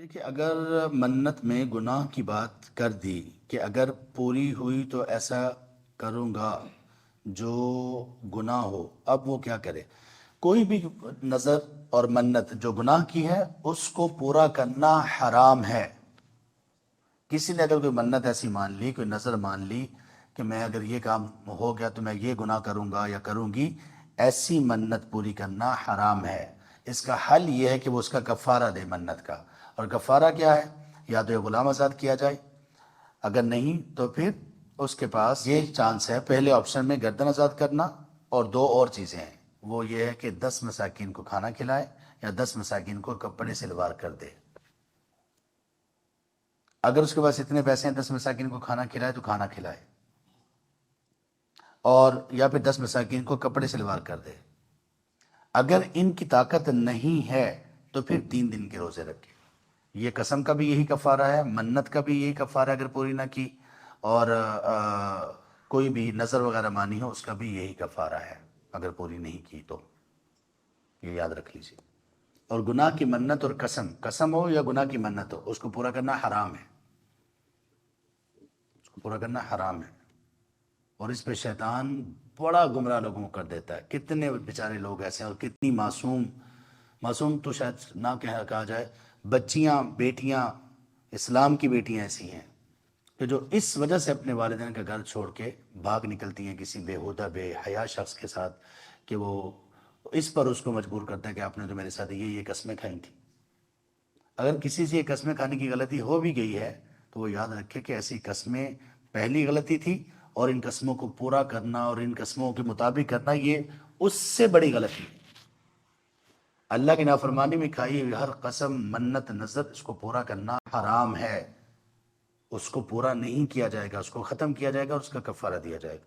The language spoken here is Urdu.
دیکھیے، اگر منت میں گناہ کی بات کر دی کہ اگر پوری ہوئی تو ایسا کروں گا جو گناہ ہو، اب وہ کیا کرے؟ کوئی بھی نظر اور منت جو گناہ کی ہے اس کو پورا کرنا حرام ہے۔ کسی نے اگر کوئی منت ایسی مان لی، کوئی نظر مان لی کہ میں اگر یہ کام ہو گیا تو میں یہ گناہ کروں گا یا کروں گی، ایسی منت پوری کرنا حرام ہے۔ اس کا حل یہ ہے کہ وہ اس کا کفارہ دے منت کا۔ اور کفارہ کیا ہے؟ یا تو یہ غلام آزاد کیا جائے، اگر نہیں تو پھر اس کے پاس یہ چانس ہے، پہلے آپشن میں گردن آزاد کرنا، اور دو اور چیزیں ہیں، وہ یہ ہے کہ 10 مساکین کو کھانا کھلائے یا 10 مساکین کو کپڑے سلوار کر دے۔ اگر اس کے پاس اتنے پیسے ہیں 10 مساکین کو کھانا کھلائے تو کھانا کھلائے، اور یا پھر 10 مساکین کو کپڑے سلوار کر دے۔ اگر ان کی طاقت نہیں ہے تو پھر 3 دن کے روزے رکھے۔ یہ قسم کا بھی یہی کفارہ ہے، منت کا بھی یہی کفارہ ہے اگر پوری نہ کی، اور کوئی بھی نظر وغیرہ مانی ہو اس کا بھی یہی کفارہ ہے اگر پوری نہیں کی تو۔ یہ یاد رکھ لیجیے۔ اور گناہ کی منت اور قسم ہو یا گناہ کی منت ہو، اس کو پورا کرنا حرام ہے، اس کو پورا کرنا حرام ہے۔ اور اس پہ شیطان بڑا گمراہ لوگوں کو کر دیتا ہے۔ کتنے بیچارے لوگ ایسے ہیں، اور کتنی معصوم تو شاید نہ کہا جائے، بچیاں، بیٹیاں، اسلام کی بیٹیاں ایسی ہیں کہ جو اس وجہ سے اپنے والدین کا گھر چھوڑ کے بھاگ نکلتی ہیں کسی بےہودہ بے حیا شخص کے ساتھ، کہ وہ اس پر اس کو مجبور کرتا ہے کہ آپ نے تو میرے ساتھ یہ قسمیں کھائی تھیں۔ اگر کسی سے یہ قسمیں کھانے کی غلطی ہو بھی گئی ہے تو وہ یاد رکھے کہ ایسی قسمیں پہلی غلطی تھی، اور ان قسموں کو پورا کرنا اور ان قسموں کے مطابق کرنا یہ اس سے بڑی غلطی ہے۔ اللہ کی نافرمانی میں کھائی ہوئی ہر قسم، منت، نظر، اس کو پورا کرنا حرام ہے۔ اس کو پورا نہیں کیا جائے گا، اس کو ختم کیا جائے گا اور اس کا کفارہ دیا جائے گا۔